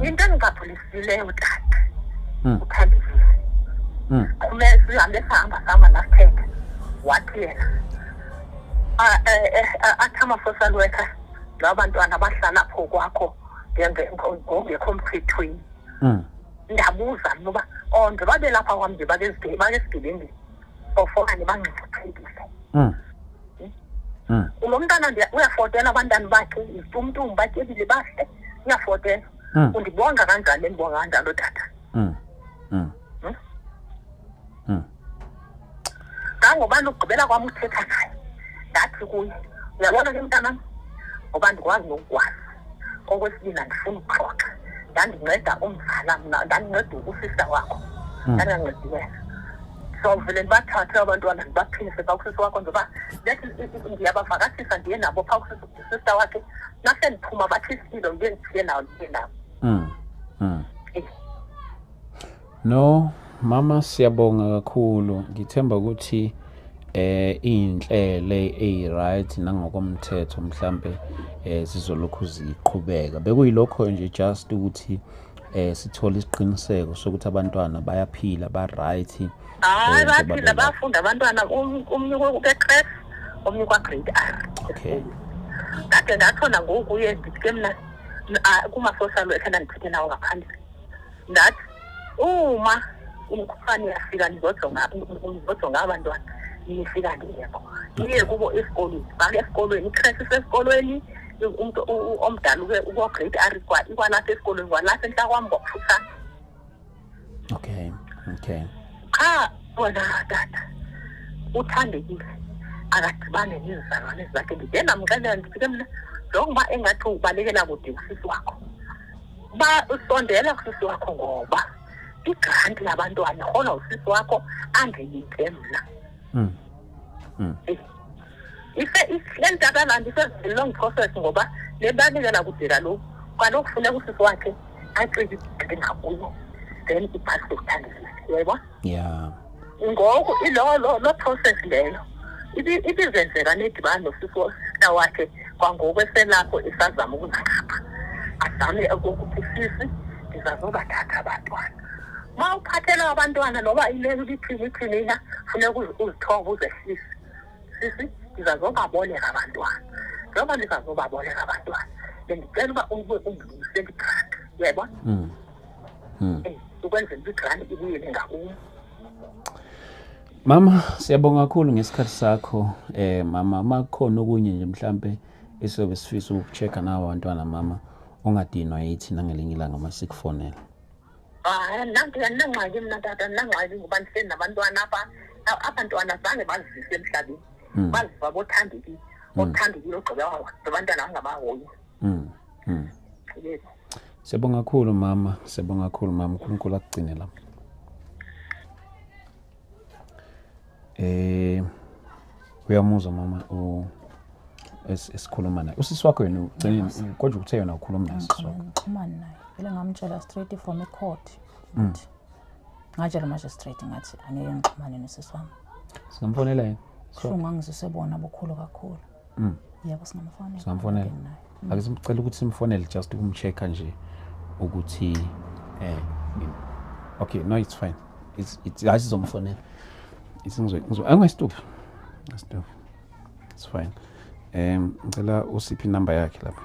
into engingaphulisisileyo tata uthambisile sihambe sahamba nasithetha wathi yena athi ama-social worker laba bantwana bahlala pho kwakho ngongekho mthethweni ndabuza noba nje babe lapha kwam nje bake esigebengeni ofokanye bangciphuthekile ulo mntana uyafotela abantwana bakhe izitumtum batyebile bahle uyafotela undibonga kanjani endibonga kanjalo tata ngangobani ukugqibela kwam uthetha naye ndathi kuye uyabona ke mntanam ngoba ndikwazi nokukwazi okwesibini andifuna ukuxoxa ndandinceda umzala mna ndandinceda usista wakho ndandincedi wena so vele ndibathathe abantwana ndibaphilise phaa kusisi wakho njengoba lethi ndiyabavakashisa ndiye nabo phaa kusista wakhe nase ndiphuma bathi isilo ndiye ndifike nawo No, mama siyabonga kakhulu. Ngithemba ukuthi inhlele right nangokomthetho mhlambe sizolokhu ziqhubeka. Bekuyilokho nje just ukuthi sithola isiqiniseko sokuthi abantwana bayaphila ba right. Baphila bafunda abantwana umnye ke-cref omnye kwa-grade R. Okay. Kade ndathona ngoku uye ndithe mna kuma-social worker ndandithethe nawo ngaphandle ndathi uma umkhuhlane uyafika nizojonga abantwana nifika ndingekho niye kubo esikolweni bake esikolweni i-cref isesikolweni umuntu omdala uko-grade R ikwalapha esikolweni kwalapha entla kwam ngokufutshane. Okay. Cha wona tata uthandekile akadibane nezizalwane zakhe ndide ndamxelela ndifike mna njengoba engathi ubalekela kude usisi wakho usondela kusisi wakho ngoba igranti yabantwana khona usisi wakho andiyike mna islentabelandi long process ngoba lebalekela kudela lo kaloku kufuneka usisi wakhe acike igqi ngakuyo then iphasi lokuthandisisa yebo ngoku lo process leyo ibizenzeka nedibano nosista wakhe kwangoku eselapho isazama ukuzaqapha azame ukuthi sisi ndizazobathatha abantwana ma uphathela abantwana noba ileliphilina funeka uzithoba uzehlise ndizazobaboleka abantwana njengoba ndizazobaboleka abantwana bendicela uba ungilungisele igranti yebo ukwenzela igranti ibuyele ngakuyo. Mama siyabonga kakhulu ngesikhathi sakho mama makhona okunye nje mhlambe esobe sifisa ukuchecka nawo abantwana mama ongadinwa yithi nangelinye ilanga masikufonela. Nangxaki mna tata nangxaki ngoba ndihleli nabantwana abantwana zange bazivise emhlabeni baziva bothandekile othandekile ogqiba abantwana angamahoyi. Siyabonga kakhulu mama uNkulunkulu akugcine lapha. Uyamuzwa mama esikhuluma naye usisi wakho yena ugcine kodwa ukuthe yena ukhuluma naye sisi wakho ngixhumana naye vele ngamtshela straight from a court ngatshela magistrate ngathi angeke ngixhumane nosisi wami singamfonela yena ngangizisebona bokhulu kakhulu yebo singamfonela ake simcela ukuthi simfonele just ukumchecka nje ukuthi okay no it's fine it's asizomfonela angayistop it's fine ngicela usiphi number yakhe lapha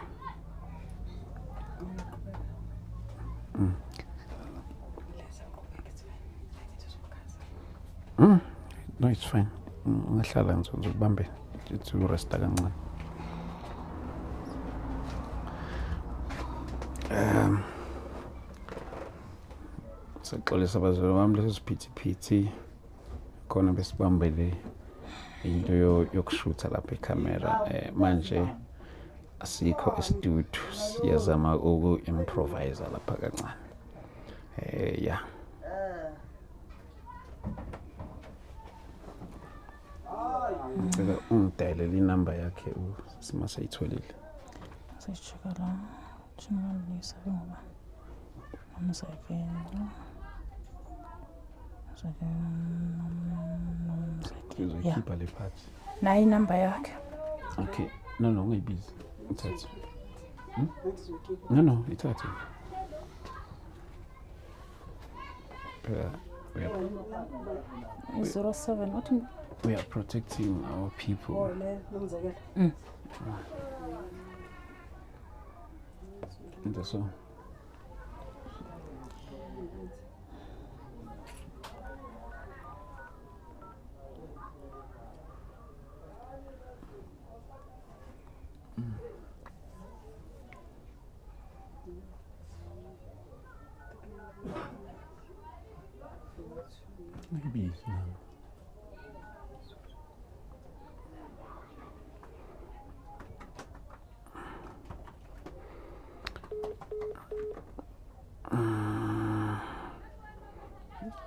no it's fine ungahlala ngizobambe to rest kancane sexolisa abazali bami lesiphithi khona besibambele into yokushutha lapha ekamera manje asikho e-studio siyazama uku-improvise lapha kancane Ngicela ungidayelele inamba yakhe simasayitholile. Sicheka la. Chimangisa ngoba. Uzoyikhipha le phathi. Nayi inamba yakhe. Okay. No, ungayibizi. Ithathe. No, ithathe. Yeah. 07 what? We are protecting our people. That's all. Maybe it's not.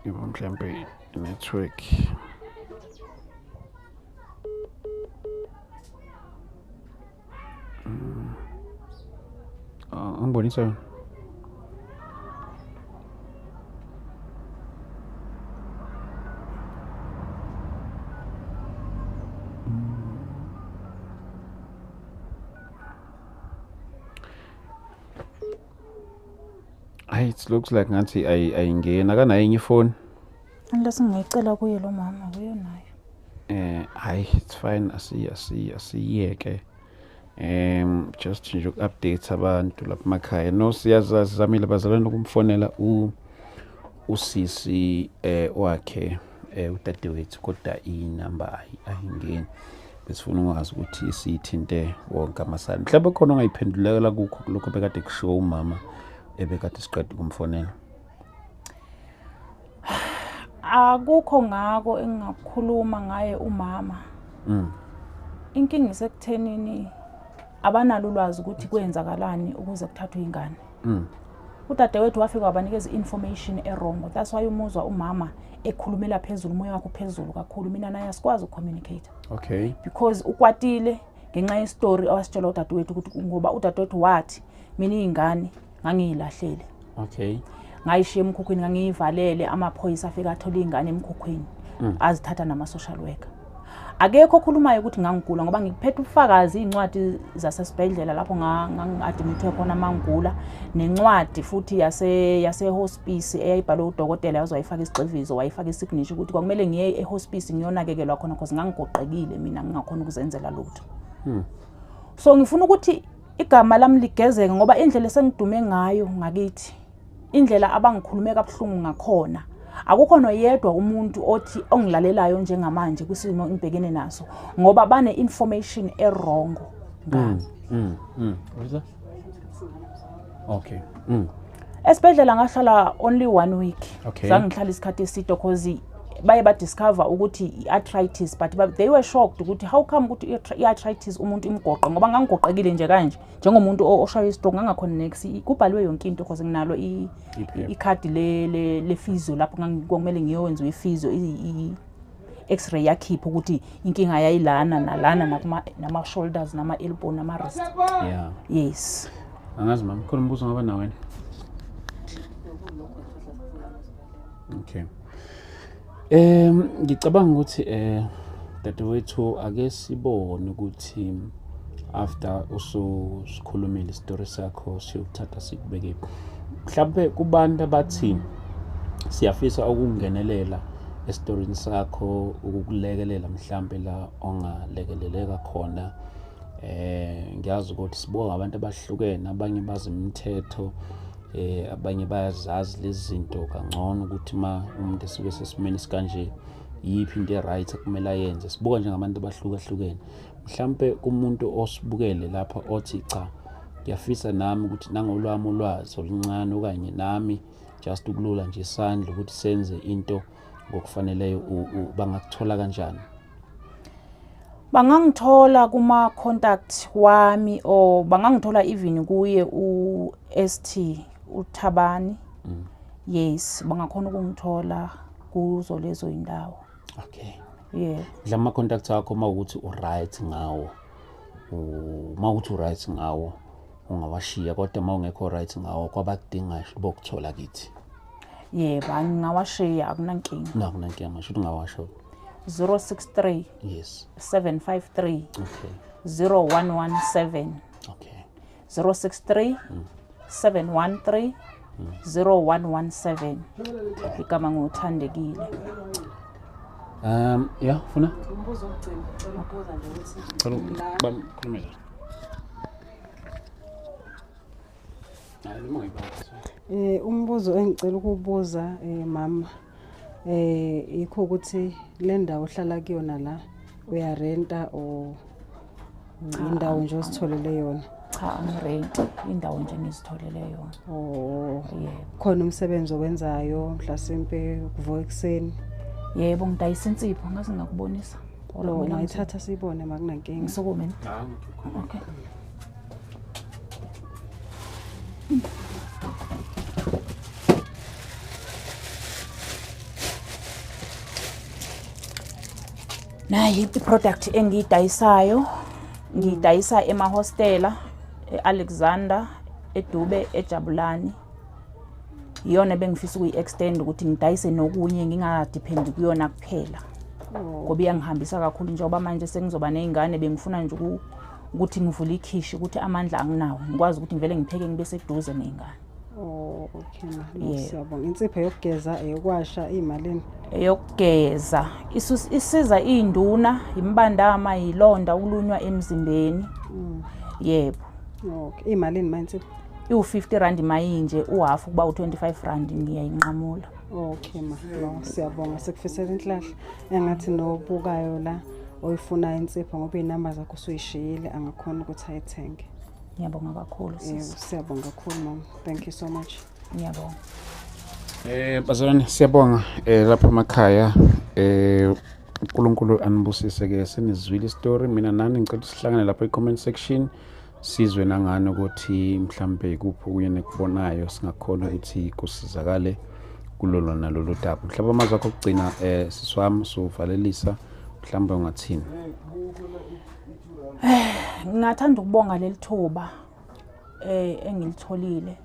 Mhlambe network. Angibonisa. It looks like ngathi ayingena akanayo enye ifone. Unless ngicela kuye lo mama kuyo nayo. It's fine asiyeke. Just nje update abantu lapha emakhaya. No siyazamile bazalwane ukumfonela usisi wakhe udadewethu kodwa inamba ayingeni. Besifuna ukwazi ukuthi sithinte wonke amasana. Mhlawumbe khona ongayiphendulela kukho lokho bekade kushiwo umama ebekade siqeda kumfonela. Akukho ngako engakhuluma ngaye umama. Inkinga isekuthenini abanalo ulwazi ukuthi kwenzakalani ukuze kuthathwe ingane. Udadewethu wafika wabanikeza information wrong. That's why umuzwa umama ekhulumela phezulu umoya wakhe phezulu kakhulu. Mina naye asikwazi ucommunicate. Okay. Because ukwatile ngenxa ye story awasitshela udadewethu ukuthi ngoba udadewethu wathi mina ingane ngangiyilahlele. Okay. Ngayishiya emkhukhwini ngangiyivalele amaphoyisa afika athola ingane emkhukhwini azithatha nama social worker. Akekho okhulumayo ukuthi ngangigula ngoba ngiphethe ubufakazi incwadi zasesibhedlela lapho ngangadmitwe khona mangigula nencwadi futhi yase hospice eyayibhalwe udokotela yazoyifaka isigxivizo wayifaka isignature ukuthi kwakumele ngiye ehospice ngiyonakekelwa khona because ngangigoqekile mina ngingakhona ukuzenzela lutho. So ngifuna ukuthi igama lami ligezeke ngoba indlela esengidume ngayo ngakithi indlela abangikhulume kabuhlungu ngakhona akukho noyedwa umuntu othi ongilalelayo njengamanje kwisimo ngibhekene naso ngoba bane information wrong ngami. What is that? Okay. Esibhedlela ngahlala only 1 week. Okay. Zangihlala isikhathi eside because baye ba discover ukuthi arthritis but they were shocked ukuthi how come ukuthi arthritis umuntu imgoqo ngoba ngangigoqekile nje kanje njengomuntu oshaya stroke ngangakhona next kubhaliwe yonke into because nginalo icard le physio lapho ngangikumele ngiyowenza iphysio x-ray yakhipha ukuthi inkinga yayilana nalana nama shoulders nama elbow nama wrist. Yeah. Yes. Angazi mama khona umbuzo ngaba nawe. Okay. Ngicabanga ukuthi dadewethu ake sibone ukuthi after ususikhulumile istory sakho siyothatha sikubeke. Mhlawumbe kubantu abathi siyafisa ukungenelela estoryin sakho ukukulekelela mhlawumbe la ongalekeleleka khona. Ngiyazi ukuthi sibuka abantu abahlukene abanye bazi imithetho abanye bayazazi lezi zinto kangcono ukuthi umuntu esuke sesimeni sikanje yipi into right kumele ayenze. Sibuka njengabantu abahlukahlukene. Mhlawumbe kumuntu osibukele lapha othi cha ngiyafisa nami ukuthi nangolwami ulwazi oluncane okanye nami just ukulula nje isandla ukuthi senze into ngokufaneleyo bangakuthola kanjani? Bangangithola kuma contact wami or bangangithola even kuye uST uThabani. Yes, bangakhona ukungithola kuzo lezo indawo. Okay. Yeah. Mhla ama contact akho mawukuthi uright ngawo. Mawukuthi uright ngawo ungawashiya kodwa mawungekho right ngawo kwabakudinga bokuthola kithi. Yebo, ngingawashiya akunankinga. Nakunankinga ngisho ungawasho. 063 Yes. 753 Okay. 0117. Okay. 063 713 0117. Igama nguthandekile. Yeah, funa. Umbuzo ogcina ukubuza nje ukuthi Khulumela. umbuzo engicela ukubuza mama ikho ukuthi le ndawo ohlala kuyona la uyarenta o indawo nje ositholele yona. Cha, angirent, indawo nje ngizitholele yona. Oh, Yebo. khona umsebenzi owenzayo mhlasimpe ukuvuka ekseni. Yebo, ngidayisa insipho ngase ngakubonisa. Ungayithatha sibone makunankinga. Ngisukume. Okay. Nayi i-product engiyidayisayo, ngiyidayisa emahostela eAlexander, eDube, eJabulani. Iyona bengifisa ukuyi-extend ukuthi ngidayise nokunye ngingadepend kuyona kuphela. Ngoba iyangihambisa kakhulu njengoba manje sengizoba nezingane bengifuna nje ukuthi ngivule ikhishi ukuthi amandla anginawo ngikwazi ukuthi ngivele ngipheke ngibe seduze nezingane. Oh, okay ma. Siyabonga. Insipho yokugeza eyokwasha imalini. Eyokugeza isiza induna imbandama yilonda ulunywa emzimbeni. Yebo. Okay. Imalini manje? U50 mayinje uhalf kuba u25 ngiyayinqamula. Okay ma. No, siyabonga sekufisela inhlahle. Engathi nobukayo la oyifuna insipho ngoba inamba zakho usuyishiyile angakhona ukuthi ayithenge. Ngiyabonga kakhulu sisi. Siyabonga kakhulu mama. Thank you so much. Ngiyabonga. Bazalwane siyabonga lapha emakhaya uNkulunkulu anibusise ke senizwile istory mina nani ngicela sihlangane lapha e-comment section sizwe nangani ukuthi mhlambe kuphi kuye nekubonayo singakhona ukuthi kusizakale kulolo nalolo daba mhlawumbe amazwi akho okugcina siswami sovalelisa mhlawumbe ungathini. Ngingathanda ukubonga lelithuba engilitholile.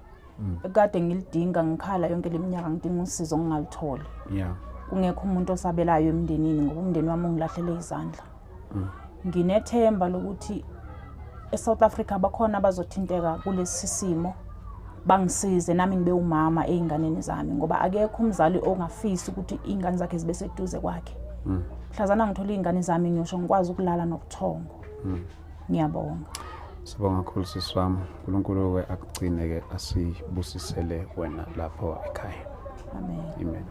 Ekade ngilidinga ngikhala yonke leminyaka ngidinga usizo ngingalithola. Yeah. Kungekho umuntu osabelayo emndenini ngoba umndeni wami ungilahlele izandla. Nginethemba lokuthi eSouth Africa bakhona abazothinteka kulesi simo bangisize nami ngibe umama einganeni zami ngoba akekho umzali ongafisi ukuthi ingane zakhe zibe seduze kwakhe. Mhlazana ngithola izingane zami ngiyosho ngikwazi ukulala nokuthongo. Ngiyabonga. Sibonga kakhulu siswami uNkulunkulu akugcine ke asibusisele wena lapho ekhaya. Amen. Amen.